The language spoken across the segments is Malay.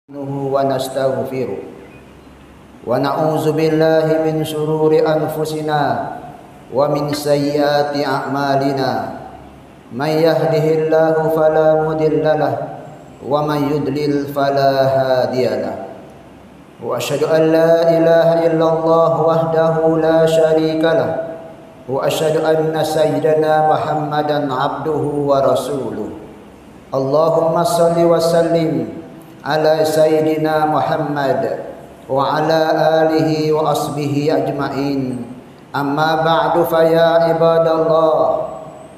ونستغفره ونعوذ بالله من شرور أنفسنا ومن سيئات أعمالنا من يهده الله فلا مضل له ومن يضلل فلا هادي له وأشهد أن لا إله إلا الله وحده لا شريك له وأشهد أن سيدنا محمدا عبده ورسوله اللهم صل وسلم على سيدنا محمد وعلى آله وأصحابه أجمعين أما بعد فيا عباد الله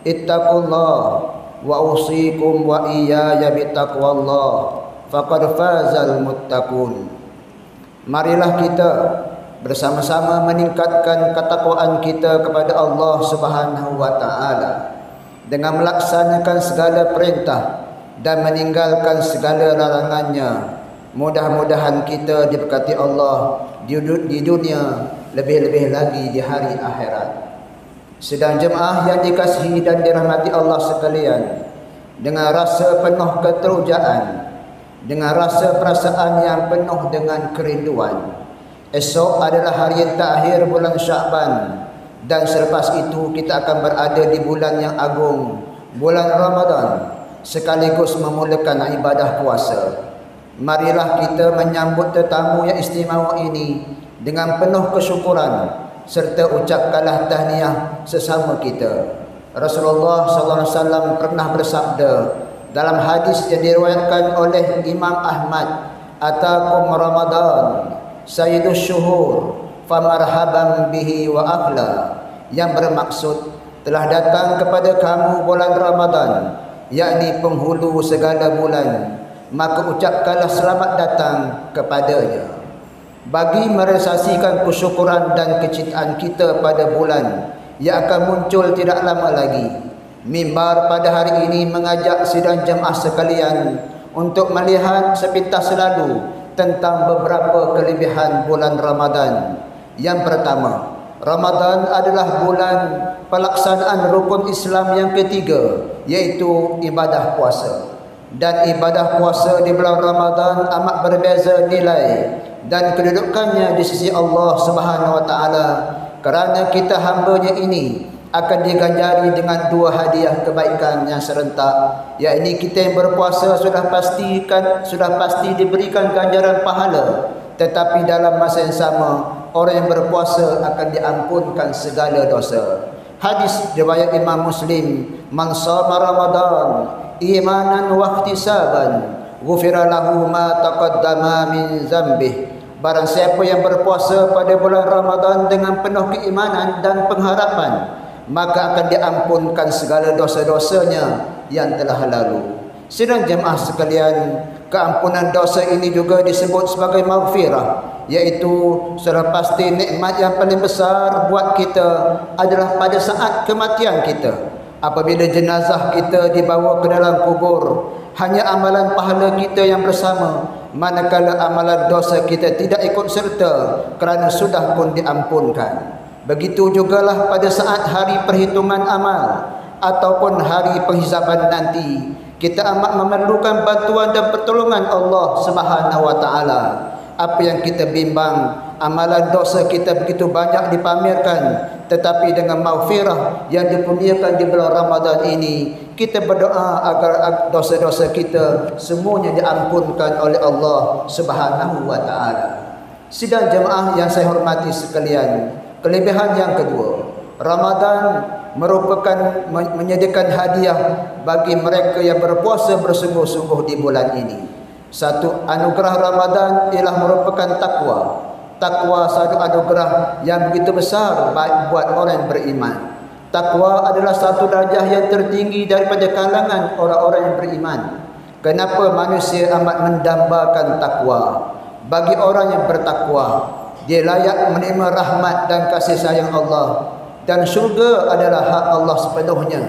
اتقوا الله وأوصيكم وإياي بتقوى الله فقد فاز المتقون. Marilah kita bersama-sama meningkatkan ketakwaan kita kepada Allah Subhanahu wa taala dengan melaksanakan segala perintah dan meninggalkan segala larangannya. Mudah-mudahan kita diberkati Allah di dunia, lebih-lebih lagi di hari akhirat. Sedang jemaah yang dikasihi dan dirahmati Allah sekalian, dengan rasa penuh keterujaan, dengan rasa perasaan yang penuh dengan kerinduan, esok adalah hari yang terakhir bulan Sya'ban, dan selepas itu kita akan berada di bulan yang agung, bulan Ramadan, sekaligus memulakan ibadah puasa. Marilah kita menyambut tetamu yang istimewa ini dengan penuh kesyukuran serta ucapkanlah tahniah sesama kita. Rasulullah SAW pernah bersabda dalam hadis yang diriwayatkan oleh Imam Ahmad, "Atakum Ramadan sayyidus syuhur famarhaban bihi wa ahla," yang bermaksud telah datang kepada kamu bulan Ramadan, yakni penghulu segala bulan, maka ucapkanlah selamat datang kepadanya. Bagi merealisasikan kesyukuran dan kecintaan kita pada bulan yang akan muncul tidak lama lagi, mimbar pada hari ini mengajak sidang jemaah sekalian untuk melihat sepintas lalu tentang beberapa kelebihan bulan Ramadan. Yang pertama, Ramadan adalah bulan pelaksanaan rukun Islam yang ketiga, yaitu ibadah puasa. Dan ibadah puasa di bulan Ramadan amat berbeza nilai dan kedudukannya di sisi Allah Subhanahu wa taala, kerana kita hamba-Nya ini akan diganjari dengan dua hadiah kebaikan yang serentak, yakni kita yang berpuasa sudah pasti diberikan ganjaran pahala, tetapi dalam masa yang sama orang yang berpuasa akan diampunkan segala dosa. Hadis riwayat Imam Muslim, "Man shama Ramadan imanan wa ihtisaban, ghufira lahu ma taqaddama min dzambih." Barang siapa yang berpuasa pada bulan Ramadan dengan penuh keimanan dan pengharapan, maka akan diampunkan segala dosa-dosanya yang telah lalu. Sidang jemaah sekalian, keampunan dosa ini juga disebut sebagai maghfirah, iaitu sudah pasti nikmat yang paling besar buat kita adalah pada saat kematian kita. Apabila jenazah kita dibawa ke dalam kubur, hanya amalan pahala kita yang bersama, manakala amalan dosa kita tidak ikut serta kerana sudah pun diampunkan. Begitu jugalah pada saat hari perhitungan amal ataupun hari penghisaban nanti, kita amat memerlukan bantuan dan pertolongan Allah Subhanahu wa taala. Apa yang kita bimbang, amalan dosa kita begitu banyak dipamerkan, tetapi dengan maghfirah yang dikurniakan di bulan Ramadan ini, kita berdoa agar dosa-dosa kita semuanya diampunkan oleh Allah Subhanahu wa taala. Sidang jemaah yang saya hormati sekalian, kelebihan yang kedua, Ramadan merupakan menyediakan hadiah bagi mereka yang berpuasa bersungguh-sungguh di bulan ini. Satu anugerah Ramadan ialah merupakan takwa. Takwa satu anugerah yang begitu besar baik buat orang yang beriman. Takwa adalah satu darjah yang tertinggi daripada kalangan orang-orang yang beriman. Kenapa manusia amat mendambakan takwa? Bagi orang yang bertakwa, dia layak menerima rahmat dan kasih sayang Allah, dan syurga adalah hak Allah sepenuhnya.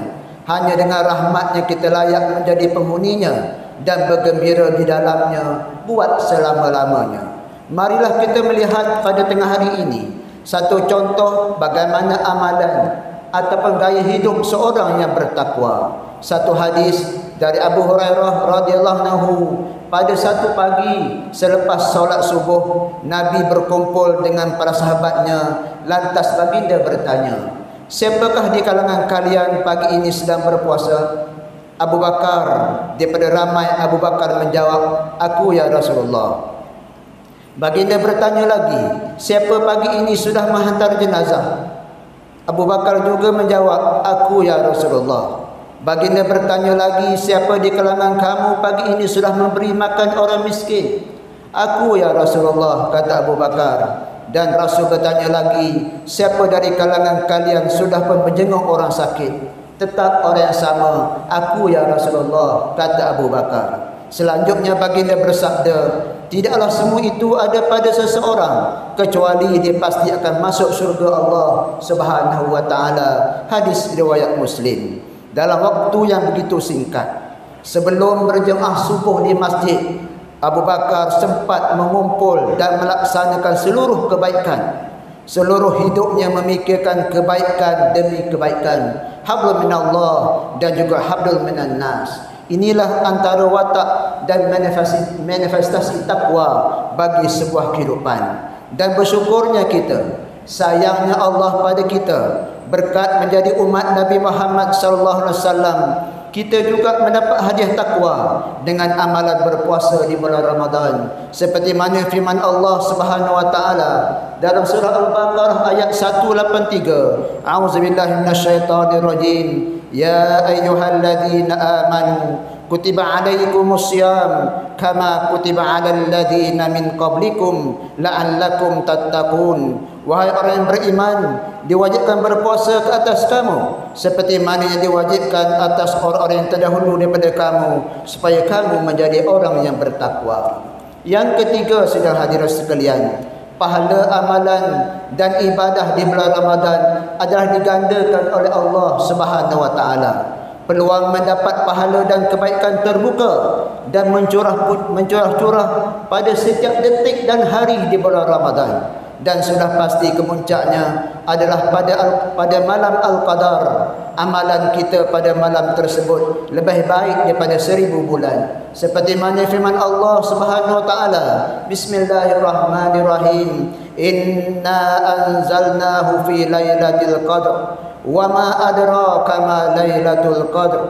Hanya dengan rahmatnya kita layak menjadi penghuninya dan bergembira di dalamnya buat selama-lamanya. Marilah kita melihat pada tengah hari ini satu contoh bagaimana amalan ataupun gaya hidup seorang yang bertakwa. Satu hadis dari Abu Hurairah radhiyallahu anhu pada satu pagi selepas solat subuh, Nabi berkumpul dengan para sahabatnya. Lantas baginda bertanya, siapakah di kalangan kalian pagi ini sedang berpuasa? Abu Bakar, daripada ramai Abu Bakar menjawab, aku ya Rasulullah. Baginda bertanya lagi, siapa pagi ini sudah menghantar jenazah? Abu Bakar juga menjawab, aku ya Rasulullah. Baginda bertanya lagi, siapa di kalangan kamu pagi ini sudah memberi makan orang miskin? Aku ya Rasulullah, kata Abu Bakar. Dan Rasul bertanya lagi, siapa dari kalangan kalian sudah pun menjenguk orang sakit? Tetap orang yang sama, aku ya Rasulullah, kata Abu Bakar. Selanjutnya baginda bersabda, tidaklah semua itu ada pada seseorang kecuali dia pasti akan masuk syurga Allah Subhanahu wa taala. Hadis riwayat Muslim. Dalam waktu yang begitu singkat, sebelum berjemaah subuh di masjid, Abu Bakar sempat mengumpul dan melaksanakan seluruh kebaikan. Seluruh hidupnya memikirkan kebaikan demi kebaikan. Hablum minallah dan juga hablum minan nas. Inilah antara watak dan manifestasi takwa bagi sebuah kehidupan. Dan bersyukurnya kita, sayangnya Allah pada kita, berkat menjadi umat Nabi Muhammad sallallahu alaihi wasallam, kita juga mendapat hadiah takwa dengan amalan berpuasa di bulan Ramadan, seperti mana firman Allah Subhanahu wa taala dalam surah Al-Baqarah ayat 183, a'udzubillahi minasyaitonir rajim, ya ayyuhalladzina amanu kutiba alaikumus syiyam kama kutiba alal ladzina min qablikum la'allakum tattaqun. Wahai orang yang beriman, diwajibkan berpuasa ke atas kamu seperti mana yang diwajibkan atas orang-orang yang terdahulu daripada kamu, supaya kamu menjadi orang yang bertakwa. Yang ketiga, saudara hadirin sekalian, pahala amalan dan ibadah di bulan Ramadan adalah digandakan oleh Allah Subhanahu wa taala. Peluang mendapat pahala dan kebaikan terbuka dan mencurah-curah pada setiap detik dan hari di bulan Ramadan. Dan sudah pasti kemuncaknya adalah pada malam Al-Qadar. Amalan kita pada malam tersebut lebih baik daripada 1000 bulan. Seperti mana firman Allah Subhanahu wa taala, Bismillahirrahmanirrahim, Inna anzalnahu fi lailatul qadr wa ma adraka ma lailatul qadr.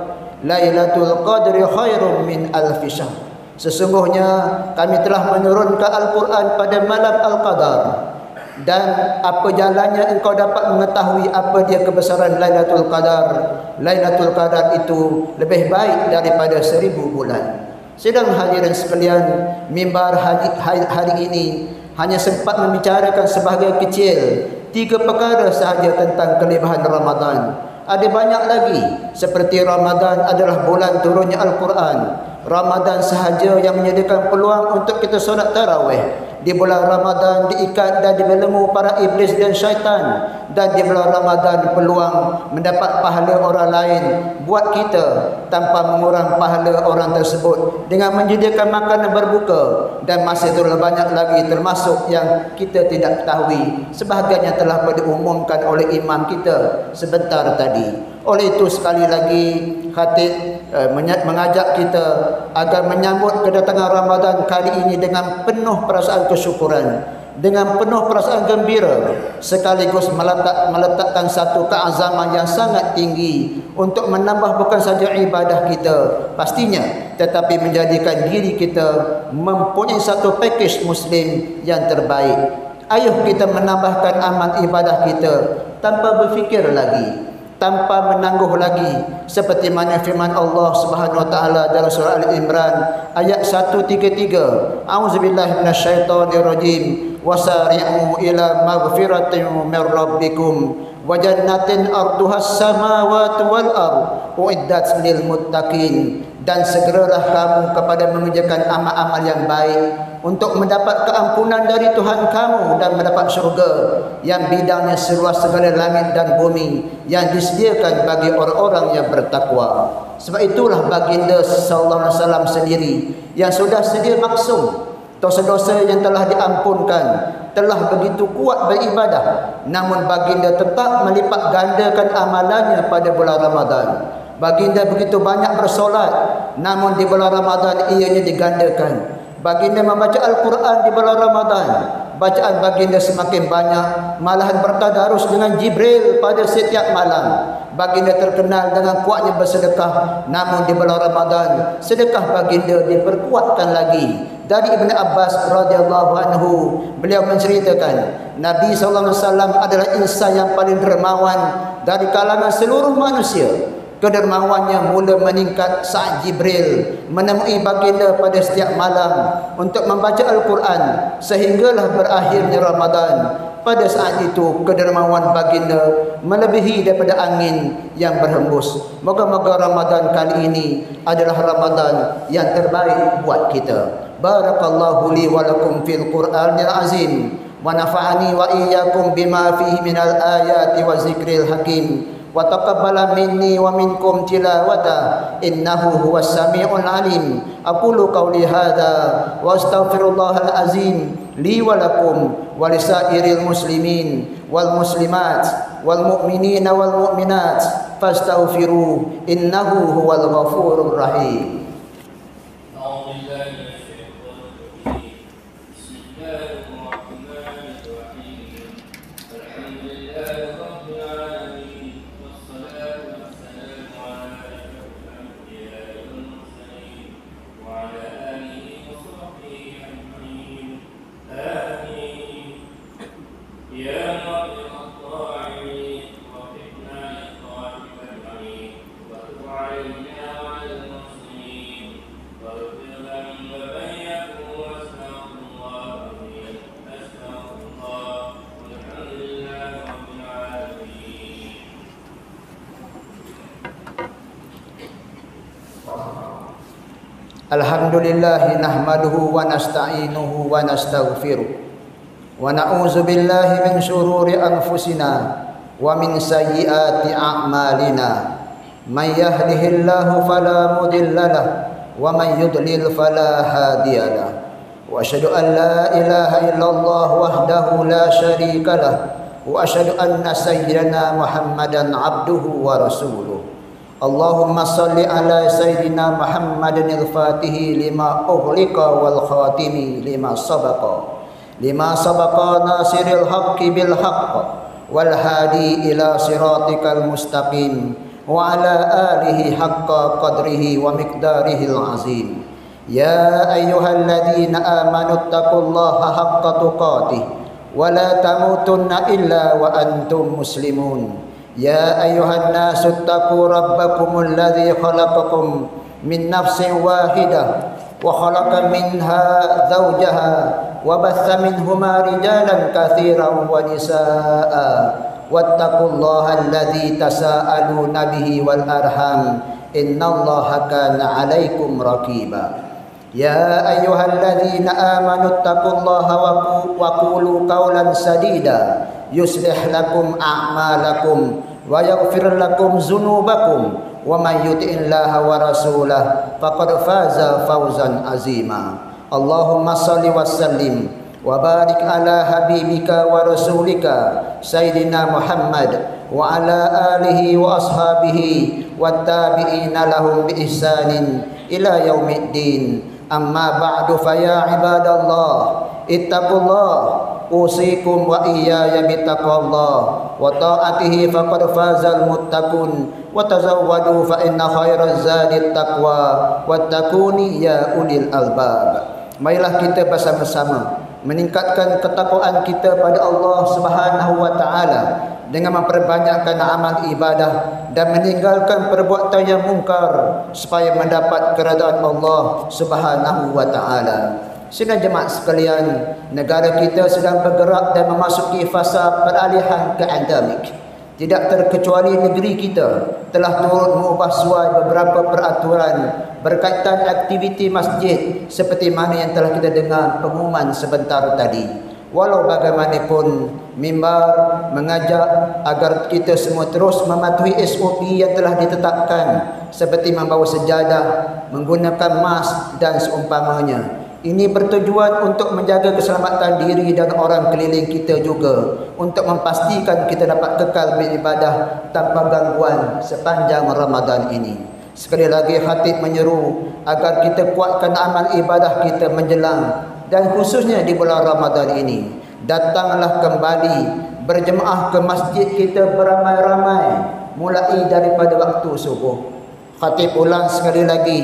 Lailatul qadri khairum min alfi syahr. Sesungguhnya kami telah menurunkan Al-Quran pada malam Al-Qadar. Dan apa jalannya engkau dapat mengetahui apa dia kebesaran Lailatul Qadar? Lailatul Qadar itu lebih baik daripada 1000 bulan. Sedang hadirin sekalian, mimbar hari ini hanya sempat membicarakan sebahagian kecil 3 perkara sahaja tentang kelebihan Ramadan. Ada banyak lagi, seperti Ramadan adalah bulan turunnya Al-Quran. Ramadan sahaja yang menyediakan peluang untuk kita solat tarawih. Di bulan Ramadan diikat dan dibelenggu para iblis dan syaitan. Dan di bulan Ramadan peluang mendapat pahala orang lain buat kita tanpa mengurang pahala orang tersebut dengan menyediakan makanan berbuka. Dan masih terlalu banyak lagi termasuk yang kita tidak ketahui. Sebahagiannya telah diumumkan oleh imam kita sebentar tadi. Oleh itu sekali lagi khatib mengajak kita agar menyambut kedatangan Ramadan kali ini dengan penuh perasaan kesyukuran, dengan penuh perasaan gembira, sekaligus meletakkan satu keazaman yang sangat tinggi untuk menambah bukan saja ibadah kita pastinya, tetapi menjadikan diri kita mempunyai satu pakej Muslim yang terbaik. Ayuh kita menambahkan amal ibadah kita tanpa berfikir lagi, tanpa menangguh lagi, seperti mana firman Allah Subhanahu wa taala dalam surah Al-Imran ayat 133, A'udzubillahi minasyaitonir rajim, wasari'u ila maghfiratin min rabbikum wa jannatin arduhas samawati wal ardh uiddat lil muttaqin. Dan segeralah kamu kepada mengerjakan amal-amal yang baik untuk mendapat keampunan dari Tuhan kamu dan mendapat syurga yang bidangnya seluas segala langit dan bumi yang disediakan bagi orang-orang yang bertakwa. Sebab itulah baginda sallallahu alaihi wasallam sendiri yang sudah sedia maksum dosa-dosa yang telah diampunkan, telah begitu kuat beribadah, namun baginda tetap melipat gandakan amalannya pada bulan Ramadan. Baginda begitu banyak bersolat, namun di bulan Ramadan ianya digandakan. Baginda membaca Al-Quran di bulan Ramadan, bacaan baginda semakin banyak, malahan bertadarus dengan Jibril pada setiap malam. Baginda terkenal dengan kuatnya bersedekah, namun di bulan Ramadan sedekah baginda diperkuatkan lagi. Dari Ibn Abbas radhiyallahu anhu, beliau menceritakan Nabi SAW adalah insan yang paling dermawan dari kalangan seluruh manusia. Kedermawannya mula meningkat saat Jibril menemui baginda pada setiap malam untuk membaca Al-Quran sehinggalah berakhirnya Ramadan. Pada saat itu kedermawan baginda melebihi daripada angin yang berhembus. Moga-moga Ramadan kali ini adalah Ramadan yang terbaik buat kita. Barakallahu li wa lakum fil Qur'anil azim wa nafa'ani wa iyyakum bima fihi minal ayati wa zikril hakim. Wa taqabbala minni wa minkum tilawata innahu huwas samiul alim. Aqulu qawli hadza wa astaghfirullahal azim li wa lakum wa lisairil muslimin wal muslimat wal mu'minina wal mu'minat fastaghfiruhu innahu huwal ghafurur rahim. Alhamdulillah nahmaduhu wa nasta'inuhu wa nastaghfiruh wa na'udzu billahi min syururi anfusina wa min sayyiati a'malina. May yahdihillahu fala mudilla lahu wa may yudlil fala hadiyalah. Wa asyhadu an la ilaha illallah wahdahu la syarika lahu wa asyhadu anna sayyidana Muhammadan abduhu wa rasuluh. Allahumma salli ala sayyidina Muhammadin al-fatihi lima ughliqa wal khatimi lima sabaqa nasiril haqqi bil haqq wal hadi ila siratikal mustaqim wa ala alihi haqqa qadrihi wa miqdarihi al-azim. Ya ayyuhalladzina amanu taqullaha haqqa tuqatih wa la tamutunna illa wa antum muslimun. Ya ayyuhan nasu taqu rabbakumul ladzi khalaqakum min nafsin wahidah wa khalaqa minha zawjaha wa batha minhuma rijalan katsiran wa nisaa wattaqullaha alladzi tasaaluna bihi wal arham innallaha kana 'alaikum raqiba. Ya ayyuhalladzina amanu taqullaha wa qulu qawlan sadida yuslih lakum a'malakum wa yaghfir lakum dzunubakum wa may yuti'illaha wa rasulahu faqad faza fawzan azima. Allahumma shalli wa sallim wa barik ala habibika wa rasulika sayyidina Muhammad wa ala alihi wa ashabihi wat tabi'ina lahum bi ihsanin ila yaumiddin. Amma ba'du fa ya ibadallah ittaqullah usikum wa iyaya bittaqallah wa ta'atihi faqad fazal muttaqun wa tazawwadu fa inna khairaz zadit taqwa wattaquni ya ulil albab. Marilah kita bersama-sama meningkatkan ketakwaan kita pada Allah Subhanahu wa taala dengan memperbanyakkan amal ibadah dan meninggalkan perbuatan yang mungkar supaya mendapat keredaan Allah Subhanahu wa taala. Sidang jemaah sekalian, negara kita sedang bergerak dan memasuki fasa peralihan ke endemik. Tidak terkecuali negeri kita telah turut mengubah suai beberapa peraturan berkaitan aktiviti masjid seperti mana yang telah kita dengar pengumuman sebentar tadi. Walau bagaimanapun, mimbar mengajak agar kita semua terus mematuhi SOP yang telah ditetapkan seperti membawa sejadah, menggunakan mask dan seumpamanya. Ini bertujuan untuk menjaga keselamatan diri dan orang keliling kita juga, untuk memastikan kita dapat kekal beribadah tanpa gangguan sepanjang Ramadan ini. Sekali lagi khatib menyeru agar kita kuatkan amal ibadah kita menjelang dan khususnya di bulan Ramadan ini. Datanglah kembali berjemaah ke masjid kita beramai-ramai mulai daripada waktu subuh. Khatib ulang sekali lagi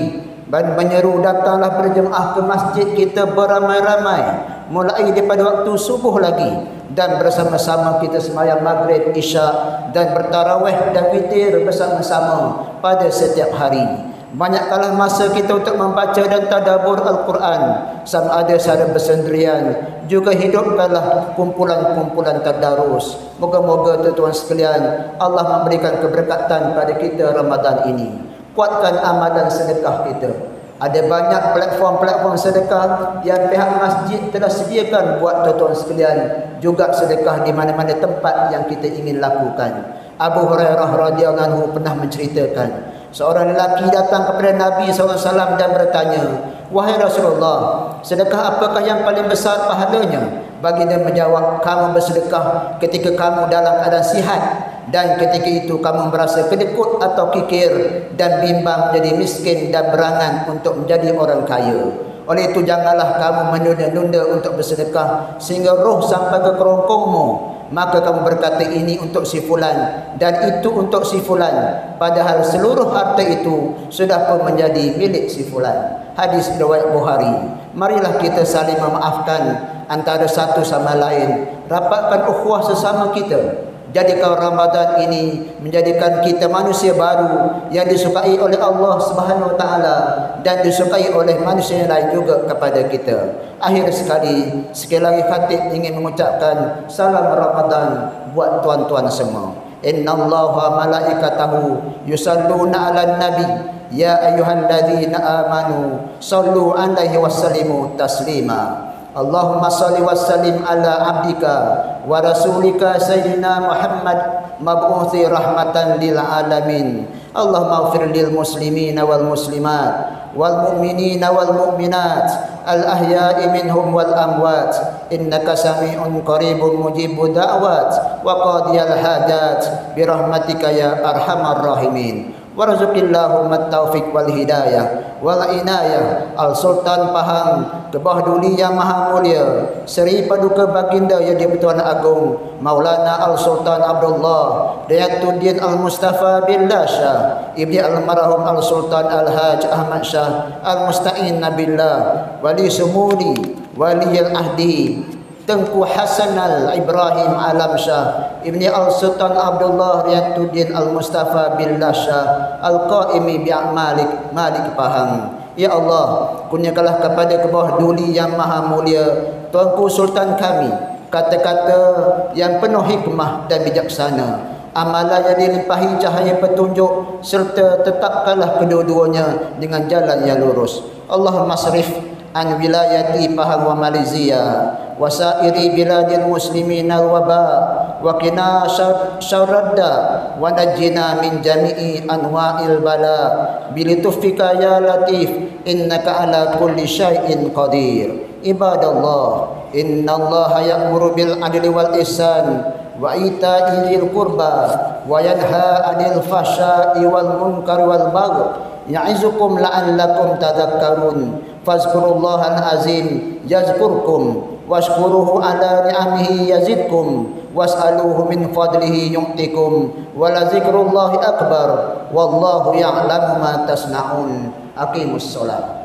dan menyeru datanglah berjemaah ke masjid kita beramai-ramai mulai daripada waktu subuh lagi, dan bersama-sama kita sembahyang maghrib, isyak dan bertarawih dan witir bersama-sama pada setiap hari. Banyakkanlah masa kita untuk membaca dan tadabbur Al-Quran sama ada secara bersendirian, juga hidupkanlah kumpulan-kumpulan tadarus. Moga-moga tuan-tuan sekalian Allah memberikan keberkatan pada kita Ramadan ini. Kuatkan amalan sedekah kita. Ada banyak platform-platform sedekah yang pihak masjid telah sediakan buat tuan-tuan sekalian, juga sedekah di mana-mana tempat yang kita ingin lakukan. Abu Hurairah radhiyallahu anhu pernah menceritakan, seorang lelaki datang kepada Nabi SAW dan bertanya, "Wahai Rasulullah, sedekah apakah yang paling besar pahalanya?" Baginda menjawab, "Kamu bersedekah ketika kamu dalam keadaan sihat, dan ketika itu kamu merasa kedekut atau kikir dan bimbang menjadi miskin dan berangan untuk menjadi orang kaya. Oleh itu janganlah kamu menunda-nunda untuk bersedekah sehingga roh sampai ke kerongkongmu. Maka kamu berkata ini untuk si fulan dan itu untuk si fulan, padahal seluruh harta itu sudah pun menjadi milik si fulan." Hadis riwayat Bukhari. Marilah kita saling memaafkan antara satu sama lain, rapatkan ukhuwah sesama kita. Jadikan Ramadan ini menjadikan kita manusia baru yang disukai oleh Allah Subhanahu Wa Taala dan disukai oleh manusia yang lain juga kepada kita. Akhir sekali lagi khatib ingin mengucapkan salam Ramadan buat tuan-tuan semua. Innallaha malaikatahu yusalluna 'alan nabi ya ayyuhalladzina amanu sallu 'alaihi wasallimu taslima. Allahumma salli wa sallim ala abdika wa rasulika sayyidina Muhammad mab'uthi rahmatan lil alamin. Allahumma ighfir lil muslimina wal muslimat wal mu'minina wal mu'minat al ahya'i minhum wal amwat innaka sami'un qaribun mujibud da'wat wa qadiyal hajat bi rahmatika ya arhamar rahimin. Warzuqillahumma taufiq wal hidayah wal inayah Al Sultan Pahang Kebah Duli yang Maha Mulia Seri Paduka Baginda Yang di-Pertuan Agung Maulana Al Sultan Abdullah Dayatuddin Al Mustafa Billah Shah Ibni Al-Marhum Al Sultan Al-Haj Ahmad Shah Al Musta'in Nabillah Wali Sumudi Wali Al-Ahdi Tengku Hasan Al-Ibrahim Alam Shah Ibni Al-Sultan Abdullah Riyatuddin Al-Mustafa Billah Shah Al-Qaimi Bi'Malik Malik Pahang. Ya Allah, kurniakanlah kepada Kebah Duli yang Maha Mulia Tuanku Sultan kami kata-kata yang penuh hikmah dan bijaksana, amalan yang dilimpahi cahaya petunjuk, serta tetapkanlah kedua-duanya dengan jalan yang lurus. Allahumma masrif an wilayati Pahang wa Malaysia wa sairi biladil muslimin al-waba wa qina syarradda wa najjina min jami'i anwa'il bala bilitufika ya latif innaka ala kulli syai'in qadir. Ibadallah, innallaha ya'muru bil adli wal ihsan wa ita'i dzil qurba wa yanha 'anil fahsya'i wal munkari wal baghi ya'izukum la'allakum tadhakkarun. Fazkurullahal azim yazkurkum washkuruhu ala ni'amihi yazidkum was'aluhu min fadlihi yu'tikum wa la zikrullahi akbar wallahu ya'lamu ma tasna'un. Aqimus shalah.